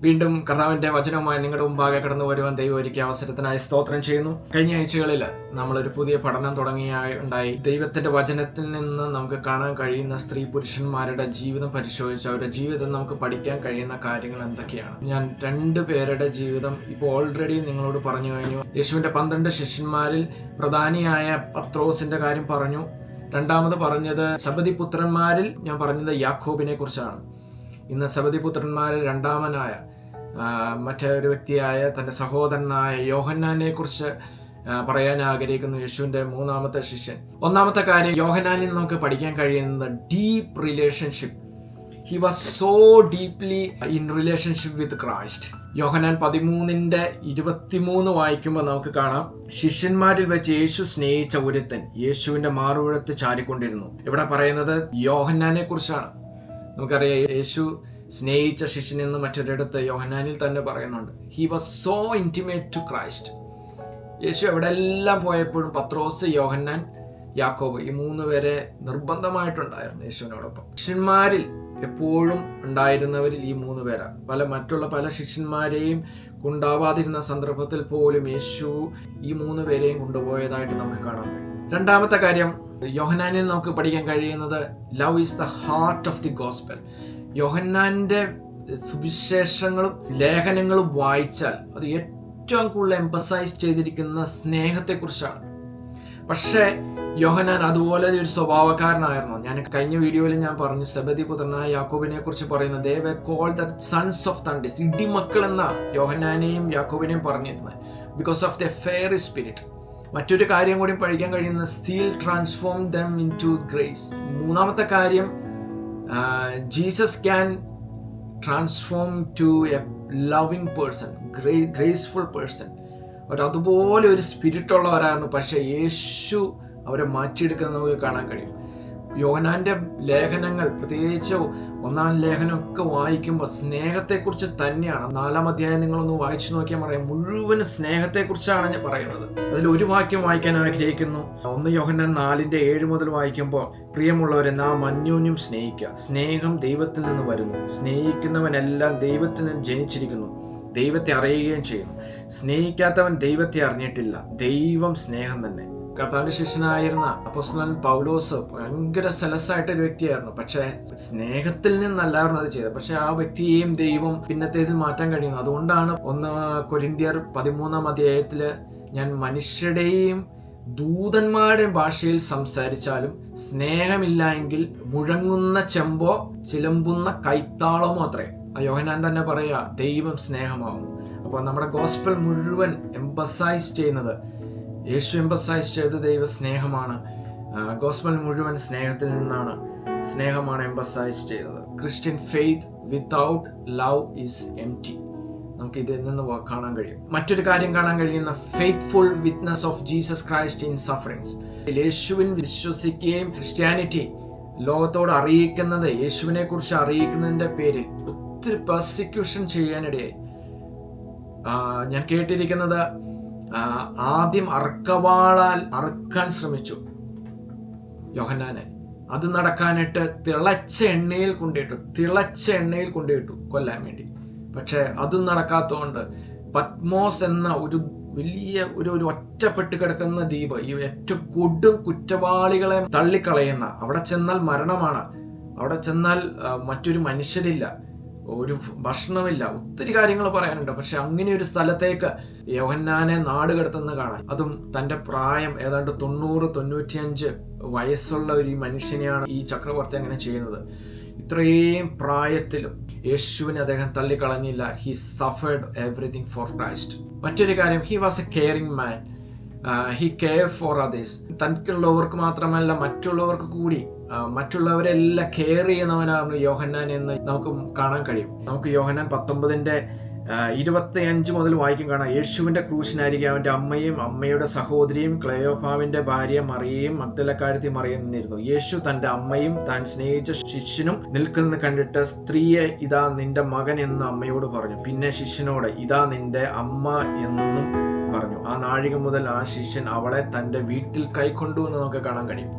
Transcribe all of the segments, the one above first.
വീണ്ടും കർത്താവിൻ്റെ വചനവുമായി നിങ്ങളുടെ മുമ്പാകെ കടന്നു വരുവാൻ ദൈവം ഒരുക്കിയ അവസരത്തിനായി സ്തോത്രം ചെയ്യുന്നു. കഴിഞ്ഞ ആഴ്ചകളിൽ നമ്മളൊരു പുതിയ പഠനം ഉണ്ടായി. ദൈവത്തിന്റെ വചനത്തിൽ നിന്ന് നമുക്ക് കാണാൻ കഴിയുന്ന സ്ത്രീ പുരുഷന്മാരുടെ ജീവിതം പരിശോധിച്ച് അവരുടെ ജീവിതം നമുക്ക് പഠിക്കാൻ കഴിയുന്ന കാര്യങ്ങൾ എന്തൊക്കെയാണ്. ഞാൻ 2 പേരുടെ ജീവിതം ഇപ്പോൾ ഓൾറെഡി നിങ്ങളോട് പറഞ്ഞു കഴിഞ്ഞു. യേശുവിന്റെ 12 ശിഷ്യന്മാരിൽ പ്രധാനിയായ പത്രോസിന്റെ കാര്യം പറഞ്ഞു. രണ്ടാമത് പറഞ്ഞത് സബദി പുത്രന്മാരിൽ ഞാൻ പറഞ്ഞത് യാക്കോബിനെ കുറിച്ചാണ്. ഇന്ന് സബദി പുത്രന്മാരിൽ രണ്ടാമനായ മറ്റൊരു വ്യക്തിയായ തൻ്റെ സഹോദരനായ യോഹന്നാനെ കുറിച്ച് പറയാൻ ആഗ്രഹിക്കുന്നു. യേശുവിൻ്റെ 3ാമത്തെ ശിഷ്യൻ. ഒന്നാമത്തെ കാര്യം, യോഹന്നാനിൽ നമുക്ക് പഠിക്കാൻ കഴിയുന്നത് deep relationship. He was so deeply in relationship with Christ. Yohannan 13:23 വായിക്കുമ്പോൾ നമുക്ക് കാണാം, ശിഷ്യന്മാരിൽ വെച്ച് യേശു സ്നേഹിച്ച ഒരുത്തൻ യേശുവിന്റെ മാറുവിടത്ത് ചാരിക്കൊണ്ടിരുന്നു. ഇവിടെ പറയുന്നത് യോഹന്നാനെ കുറിച്ചാണ്. നമുക്കറിയാം, യേശു സ്നേഹിച്ച ശിഷ്യൻ എന്ന് മറ്റൊരിടത്ത് യോഹന്നാനിൽ തന്നെ പറയുന്നുണ്ട്. He was so intimate to Christ. Yeshu എവിടെയെല്ലാം പോയപ്പോഴും പത്രോസ്, യോഹന്നാൻ, യാക്കോബ്, ഈ 3 പേരെ നിർബന്ധമായിട്ടുണ്ടായിരുന്നു യേശുവിനോടൊപ്പം. ശിഷ്യന്മാരിൽ എപ്പോഴും ഉണ്ടായിരുന്നവരിൽ ഈ 3 പേരാണ്. മറ്റുള്ള പല ശിഷ്യന്മാരെയും കൊണ്ടാവാതിരുന്ന സന്ദർഭത്തിൽ പോലും യേശു ഈ 3 പേരെയും കൊണ്ടുപോയതായിട്ട് നമുക്ക് കാണാൻ കഴിയും. രണ്ടാമത്തെ കാര്യം, യോഹന്നാനിൽ നമുക്ക് പഠിക്കാൻ കഴിയുന്നത് love is the heart of the gospel. യോഹന്നാന്റെ സുവിശേഷങ്ങളും ലേഖനങ്ങളും വായിച്ചാൽ അത് ഏറ്റവും കൂടുതൽ എംഫസൈസ് ചെയ്തിരിക്കുന്ന സ്നേഹത്തെക്കുറിച്ചാണ്. പക്ഷേ യോഹന്നാൻ അതുപോലെ ഒരു സ്വഭാവക്കാരനായിരുന്നു. ഞാൻ കഴിഞ്ഞ വീഡിയോയിൽ ഞാൻ പറഞ്ഞു, സബദി പുത്രനായ യാക്കോബിനെ കുറിച്ച് പറയുന്നത് they were called the sons of thunder, ഇടിമക്കൾ എന്ന യോഹന്നാനെയും യാക്കോബിനെയും പറഞ്ഞിരുന്നത്, because of their fiery spirit. മറ്റൊരു കാര്യം കൂടി പഠിക്കാൻ കഴിയുന്ന, still transform them into grace. മൂന്നാമത്തെ കാര്യം, Jesus can transform to a loving person, graceful person. അതുപോലെ ഒരു സ്പിരിറ്റ് ഉള്ളവരായിരുന്നു. പക്ഷേ യേശു അവരെ മാറ്റിയെടുക്കുന്നത് നമുക്ക് കാണാൻ കഴിയും. യോഹന്നാന്റെ ലേഖനങ്ങൾ, പ്രത്യേകിച്ച് 1-ാം ലേഖനമൊക്കെ വായിക്കുമ്പോൾ സ്നേഹത്തെക്കുറിച്ച് തന്നെയാണ്. 4-ാം അധ്യായം നിങ്ങളൊന്ന് വായിച്ചു നോക്കിയാൽ പറയാം, മുഴുവൻ സ്നേഹത്തെക്കുറിച്ചാണ് ഞാൻ പറയുന്നത്. അതിൽ ഒരു വാക്യം വായിക്കാൻ ആഗ്രഹിക്കുന്നു. 1 യോഹന്നാൻ 4:7 മുതൽ വായിക്കുമ്പോൾ, പ്രിയമുള്ളവരെ, നാം അന്യോന്യം സ്നേഹിക്കുക. സ്നേഹം ദൈവത്തിൽ നിന്ന് വരുന്നു. സ്നേഹിക്കുന്നവനെല്ലാം ദൈവത്തിൽ നിന്ന് ജനിച്ചിരിക്കുന്നു, ദൈവത്തെ അറിയുകയും ചെയ്യുന്നു. സ്നേഹിക്കാത്തവൻ ദൈവത്തെ അറിഞ്ഞിട്ടില്ല. ദൈവം സ്നേഹം തന്നെ. കർത്താവിന്റെ ശിഷ്യനായിരുന്ന അപ്പോസ്തലൻ പൗലോസ് ഭയങ്കര സെലസായിട്ടൊരു വ്യക്തിയായിരുന്നു. പക്ഷേ സ്നേഹത്തിൽ നിന്നല്ലായിരുന്നു അത് ചെയ്തത്. പക്ഷെ ആ വ്യക്തിയെയും ദൈവം പിന്നത്തേതിൽ മാറ്റാൻ കഴിയുന്നു. അതുകൊണ്ടാണ് 1 കൊരിന്ത്യർ 13-ാം അധ്യായത്തില്, ഞാൻ മനുഷ്യരുടെയും ദൂതന്മാരുടെയും ഭാഷയിൽ സംസാരിച്ചാലും സ്നേഹമില്ല എങ്കിൽ മുഴങ്ങുന്ന ചെമ്പോ ചിലമ്പുന്ന കൈത്താളമോ അത്രേ. യോഹന്നാൻ തന്നെ പറയാ, ദൈവം സ്നേഹമാകുന്നു. അപ്പോൾ നമ്മുടെ ഗോസ്പൽ മുഴുവൻ എംഫസൈസ് ചെയ്യുന്നത്, യേശു എംഫസൈസ് ചെയ്ത ദൈവ സ്നേഹമാണ്. ഗോസ്പൽ മുഴുവൻ സ്നേഹത്തിൽ നിന്നാണ്, സ്നേഹമാണ് എംഫസൈസ് ചെയ്തത്. Christian faith without love is empty. നമുക്ക് ഇതിൽ നിന്ന് കാണാൻ കഴിയും. മറ്റൊരു കാര്യം കാണാൻ കഴിയുന്ന, faithful witness of Jesus Christ in sufferings. യേശുവിൻ വിശ്വസിക്കുകയും ക്രിസ്ത്യാനിറ്റി ലോകത്തോട് അറിയിക്കുന്നത്, യേശുവിനെ കുറിച്ച് അറിയിക്കുന്നതിൻ്റെ പേരിൽ ഒത്തിരി പെർസിക്യൂഷൻ ചെയ്യാനിടയായി. ഞാൻ കേട്ടിരിക്കുന്നത്, ആദ്യം അർക്കവാളാൽ അറുക്കാൻ ശ്രമിച്ചു യോഹന്നാനെ. അത് നടക്കാനിട്ട് തിളച്ച എണ്ണയിൽ കൊണ്ടിട്ടു കൊല്ലാൻ വേണ്ടി. പക്ഷെ അതും നടക്കാത്തതുകൊണ്ട് പത്മോസ് എന്ന ഒരു വലിയ ഒരു ഒറ്റപ്പെട്ട് കിടക്കുന്ന ദ്വീപ്, ഈ ഏറ്റവും കൊടും കുറ്റവാളികളെ തള്ളിക്കളയുന്ന, അവിടെ ചെന്നാൽ മരണമാണ്, അവിടെ ചെന്നാൽ മറ്റൊരു മനുഷ്യരില്ല, ഒരു ഭക്ഷണമില്ല, ഒത്തിരി കാര്യങ്ങൾ പറയാനുണ്ട്. പക്ഷെ അങ്ങനെ ഒരു സ്ഥലത്തേക്ക് യോഹന്നാനെ നാട് കടത്തുന്ന കാണാൻ, അതും തൻ്റെ പ്രായം ഏതാണ്ട് 90-95 വയസ്സുള്ള ഒരു മനുഷ്യനെയാണ് ഈ ചക്രവർത്തി അങ്ങനെ ചെയ്യുന്നത്. ഇത്രയും പ്രായത്തിലും യേശുവിനെ അദ്ദേഹം തള്ളിക്കളഞ്ഞില്ല. He suffered everything for Christ. മറ്റൊരു കാര്യം, he was a caring man. He care for others. തനിക്കുള്ളവർക്ക് മാത്രമല്ല മറ്റുള്ളവർക്ക് കൂടി, മറ്റുള്ളവരെല്ലാം കെയർ ചെയ്യുന്നവനാണ് യോഹന്നാൻ എന്ന് നമുക്ക് കാണാൻ കഴിയും. നമുക്ക് യോഹന്നാൻ 19 25 മുതൽ വായിക്കും കാണാം. യേശുവിൻ്റെ ക്രൂശിനരികെ അവൻ്റെ അമ്മയും അമ്മയുടെ സഹോദരിയും ക്ലെയോഫാവിൻ്റെ ഭാര്യ മറിയയും മഗ്ദലക്കാരത്തി മറിയം നിന്നിരുന്നു. യേശു തൻ്റെ അമ്മയും താൻ സ്നേഹിച്ച ശിഷ്യനും നിൽക്കുന്നത് കണ്ടിട്ട്, സ്ത്രീയെ, ഇതാ നിന്റെ മകൻ എന്ന് അമ്മയോട് പറഞ്ഞു. പിന്നെ ശിഷ്യനോട്, ഇതാ നിന്റെ അമ്മ എന്നും പറഞ്ഞു. ആ നാഴിക മുതൽ ആ ശിഷ്യൻ അവളെ തൻ്റെ വീട്ടിൽ കൈക്കൊണ്ടു എന്ന് നമുക്ക് കാണാൻ കഴിയും.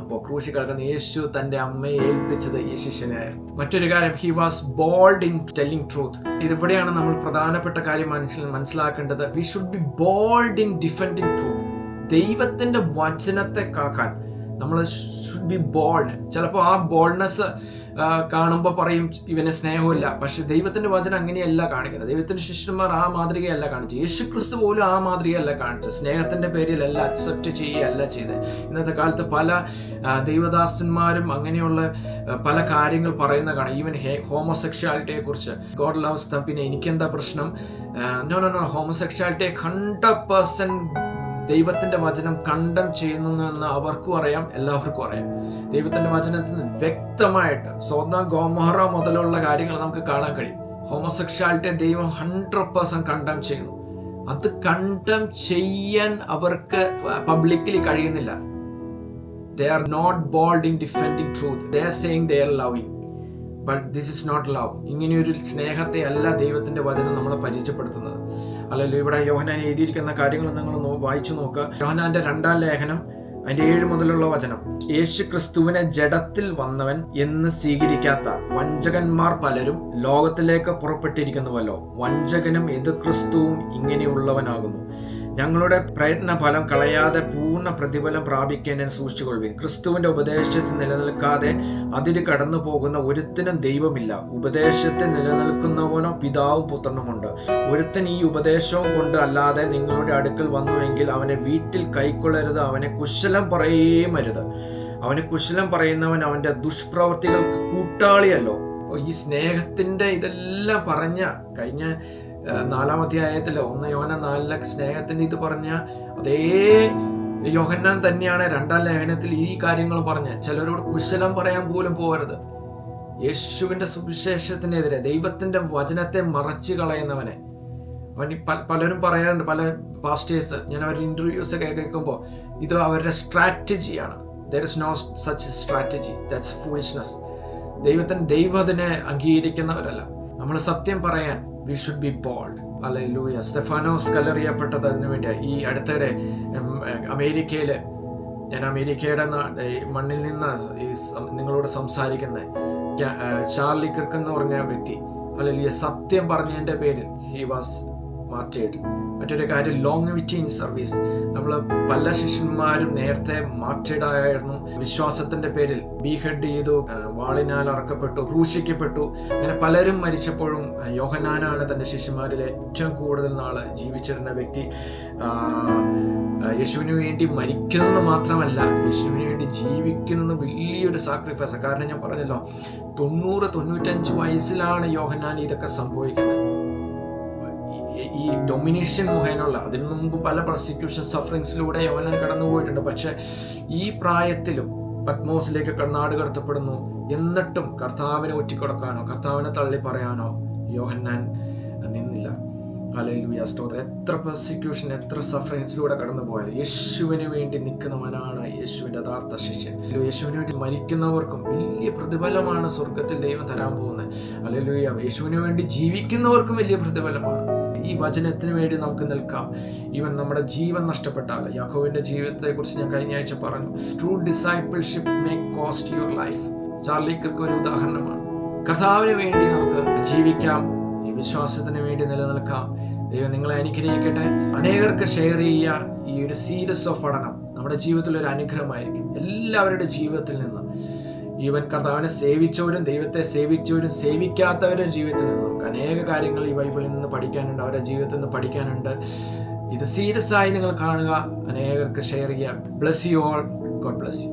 അപ്പോൾ ക്രൂശിൽ കിടക്കുന്ന യേശു തൻ്റെ അമ്മയെ ഏൽപ്പിച്ചത് ഈ ശിഷ്യനായിരുന്നു. മറ്റൊരു കാര്യം, he was bold in telling truth. ഇതിവിടെയാണ് നമ്മൾ പ്രധാനപ്പെട്ട കാര്യം മനസ്സിലാക്കേണ്ടത്. We should be bold in defending truth. ദൈവത്തിൻ്റെ വചനത്തെ കാക്കാൻ നമ്മൾ ഷുഡ് ബി ബോൾഡ്. ചിലപ്പോൾ ആ ബോൾഡ്നെസ് കാണുമ്പോൾ പറയും ഇവന് സ്നേഹമില്ല. പക്ഷെ ദൈവത്തിൻ്റെ വചനം അങ്ങനെയല്ല കാണിക്കുന്നത്. ദൈവത്തിൻ്റെ ശിഷ്യന്മാർ ആ മാതൃകയല്ല കാണിച്ചത്. യേശു ക്രിസ്തു പോലും ആ മാതൃകയല്ല കാണിച്ചത്. സ്നേഹത്തിൻ്റെ പേരിലല്ല അക്സെപ്റ്റ് ചെയ്യുകയല്ല ചെയ്തത്. ഇന്നത്തെ കാലത്ത് പല ദൈവദാസന്മാരും അങ്ങനെയുള്ള പല കാര്യങ്ങൾ പറയുന്ന കാണാം. ഈവൻ ഹോമോസെക്ഷുവാലിറ്റിയെ കുറിച്ച്, ഗോഡ് ലവ്സ് ദം, പിന്നെ എനിക്കെന്താ പ്രശ്നം, നോ ഹോമോസെക്ഷുവാലിറ്റിയെ 100% ദൈവത്തിൻ്റെ വചനം കണ്ടം ചെയ്യുന്നു എന്ന് അവർക്കും അറിയാം, എല്ലാവർക്കും അറിയാം. ദൈവത്തിൻ്റെ വചനത്തിൽ നിന്ന് വ്യക്തമായിട്ട് സോദോം ഗൊമോറ മുതലുള്ള കാര്യങ്ങൾ നമുക്ക് കാണാൻ കഴിയും. ഹോമോസെക്ഷുവാലിറ്റിയെ ദൈവം 100% കണ്ടം ചെയ്യുന്നു. അത് കണ്ടം ചെയ്യാൻ അവർക്ക് പബ്ലിക്കലി കഴിയുന്നില്ല. They are not bold in defending truth. They are saying they are loving. But this is not love. ഇങ്ങനെയൊരു സ്നേഹത്തെ അല്ല ദൈവത്തിൻ്റെ വചനം നമ്മളെ പരിചയപ്പെടുത്തുന്നത്. അല്ലല്ലോ, ഇവിടെ യോഹന്നാൻ എഴുതിയിരിക്കുന്ന കാര്യങ്ങൾ നിങ്ങൾ വായിച്ചു നോക്കുക. യോഹന്നാന്റെ 2-ാം ലേഖനം അതിൻ്റെ 7 മുതലുള്ള വചനം, യേശു ക്രിസ്തുവിനെ ജഡത്തിൽ വന്നവൻ എന്ന് സ്വീകരിക്കാത്ത വഞ്ചകന്മാർ പലരും ലോകത്തിലേക്ക് പുറപ്പെട്ടിരിക്കുന്നുവല്ലോ. വഞ്ചകനും എതിർ ക്രിസ്തുവും ഇങ്ങനെയുള്ളവനാകുന്നു. ഞങ്ങളുടെ പ്രയത്ന ഫലം കളയാതെ പൂർണ്ണ പ്രതിഫലം പ്രാപിക്കേണ്ടതിന് സൂക്ഷിച്ചുകൊള്ളുവിൻ. ക്രിസ്തുവിന്റെ ഉപദേശത്തിൽ നിലനിൽക്കാതെ അതിര് കടന്നു പോകുന്ന ഒരുത്തനും ദൈവമില്ല. ഉപദേശത്തിൽ നിലനിൽക്കുന്നവനോ പിതാവും പുത്രനുമുണ്ട്. ഒരുത്തൻ ഈ ഉപദേശവും കൊണ്ട് അല്ലാതെ നിങ്ങളുടെ അടുക്കൽ വന്നുവെങ്കിൽ അവനെ വീട്ടിൽ കൈക്കൊള്ളരുത്. അവനെ കുശലം പറയുകയും അരുത്. അവന് കുശലം പറയുന്നവൻ അവന്റെ ദുഷ്പ്രവൃത്തികൾക്ക് കൂട്ടാളിയല്ലോ. അപ്പോൾ ഈ സ്നേഹത്തിന്റെ ഇതെല്ലാം പറഞ്ഞ കഴിഞ്ഞ 4-ാം അധ്യായത്തില് 1 യോഹന്നാൻ 4 സ്നേഹത്തിന്റെ ഇത് പറഞ്ഞ അതേ യോഹന്നാൻ തന്നെയാണ് 2-ാം ലേഖനത്തിൽ ഈ കാര്യങ്ങൾ പറഞ്ഞ. ചിലരോട് കുശലം പറയാൻ പോലും പോകരുത്. യേശുവിന്റെ സുവിശേഷത്തിനെതിരെ ദൈവത്തിന്റെ വചനത്തെ മറച്ചു കളയുന്നവനെ അവൻ പലരും പറയാറുണ്ട്. പല പാസ്റ്റേഴ്സ്, ഞാൻ അവരുടെ ഇന്റർവ്യൂസ് ഒക്കെ കേൾക്കുമ്പോൾ ഇത് അവരുടെ സ്ട്രാറ്റജിയാണ്. there is no such strategy. that's foolishness. ദൈവം അതിനെ അംഗീകരിക്കുന്നവരല്ല. നമ്മൾ സത്യം പറയാൻ we should be bold. Hallelujah. Stephanos കല്ലെറിയപ്പെട്ടത് അതിനു വേണ്ടിയാണ്. ഈ അടുത്തിടെ അമേരിക്കയില്, ഞാൻ അമേരിക്കയുടെ മണ്ണിൽ നിന്ന് നിങ്ങളോട് സംസാരിക്കുന്ന ചാർലി കിർക്ക് എന്ന് പറഞ്ഞ വ്യക്തി, ഹല്ലേലൂയ, സത്യം പറഞ്ഞതിൻ്റെ പേരിൽ he was martyred. മറ്റൊരു കാര്യം, ലോങ്വിറ്റി ഇൻ സർവീസ്. നമ്മൾ പല ശിഷ്യന്മാരും നേരത്തെ മാർട്ടേഡ് ആയിരുന്നു. വിശ്വാസത്തിന്റെ പേരിൽ ബീഹെഡ് ചെയ്തു, വാളിനാൽ അറക്കപ്പെട്ടു, ക്രൂശിക്കപ്പെട്ടു. അങ്ങനെ പലരും മരിച്ചപ്പോഴും യോഹന്നാനാണ് തന്റെ ശിഷ്യന്മാരിൽ ഏറ്റവും കൂടുതൽ നാള് ജീവിച്ചിരുന്ന വ്യക്തി. യേശുവിന് വേണ്ടി മരിക്കുന്നത് മാത്രമല്ല, യേശുവിന് വേണ്ടി ജീവിക്കുന്നത് വലിയൊരു സാക്രിഫൈസ്. കാരണം ഞാൻ പറഞ്ഞല്ലോ, 90-95 വയസ്സിലാണ് യോഹന്നാൻ ഇതൊക്കെ സംഭവിക്കുന്നത്. ഈ ഡൊമിനേഷൻ മുഖേനുള്ള, അതിനു മുമ്പ് പല പ്രോസിക്യൂഷൻ സഫറിങ്സിലൂടെ യോഹന്നാൻ കടന്നു പോയിട്ടുണ്ട്. പക്ഷെ ഈ പ്രായത്തിലും പത്മോസിലേക്ക് നാട് കടത്തപ്പെടുന്നു. എന്നിട്ടും കർത്താവിനെ ഒറ്റിക്കൊടുക്കാനോ കർത്താവിനെ തള്ളി പറയാനോ യോഹന്നാൻ നിന്നില്ല. ഹല്ലേലൂയ, സ്തോത്രം. എത്ര പ്രോസിക്യൂഷൻ, എത്ര സഫറിങ്സിലൂടെ കടന്നു പോയാലും യേശുവിന് വേണ്ടി നിൽക്കുന്നവനാണ് യേശുവിൻ്റെ യഥാർത്ഥ ശിഷ്യൻ. യേശുവിന് വേണ്ടി മരിക്കുന്നവർക്കും വലിയ പ്രതിഫലമാണ് സ്വർഗത്തിൽ ദൈവം തരാൻ പോകുന്നത്. ഹല്ലേലൂയ. യേശുവിന് വേണ്ടി ജീവിക്കുന്നവർക്കും വലിയ പ്രതിഫലമാണ്. ഈ വചനത്തിന് വേണ്ടി നമുക്ക് നിൽക്കാം. ഈവൻ നമ്മുടെ ജീവൻ നഷ്ടപ്പെട്ടാൽ, യാക്കോബിന്റെ ജീവിതത്തെക്കുറിച്ച് ഞാൻ കഴിഞ്ഞ ആഴ്ച പറഞ്ഞു. True discipleship may cost your life. Charlie Kirk ഒരു ഉദാഹരണമാണ്. കർത്താവിന് വേണ്ടി നമുക്ക് ജീവിക്കാം, ഈ വിശ്വാസത്തിന് വേണ്ടി നിലനിൽക്കാം. ദൈവം നിങ്ങളെ അനുഗ്രഹിക്കട്ടെ. അനേകർക്ക് ഷെയർ ചെയ്യുക. ഈ ഒരു സീരീസ് ഓഫ് പഠനം നമ്മുടെ ജീവിതത്തിൽ ഒരു അനുഗ്രഹമായിരിക്കും. എല്ലാവരുടെ ജീവിതത്തിൽ നിന്ന്, ഈവൻ കർത്താവിനെ സേവിച്ചവരും ദൈവത്തെ സേവിച്ചവരും സേവിക്കാത്തവരും ജീവിതത്തിൽ നിന്ന് നമുക്ക് അനേക കാര്യങ്ങൾ ഈ ബൈബിളിൽ നിന്ന് പഠിക്കാനുണ്ട്, അവരുടെ ജീവിതത്തിൽ നിന്ന് പഠിക്കാനുണ്ട്. ഇത് സീരിയസ് ആയി നിങ്ങൾ കാണുക, അനേകർക്ക് ഷെയർ ചെയ്യുക. Bless you all. God bless you.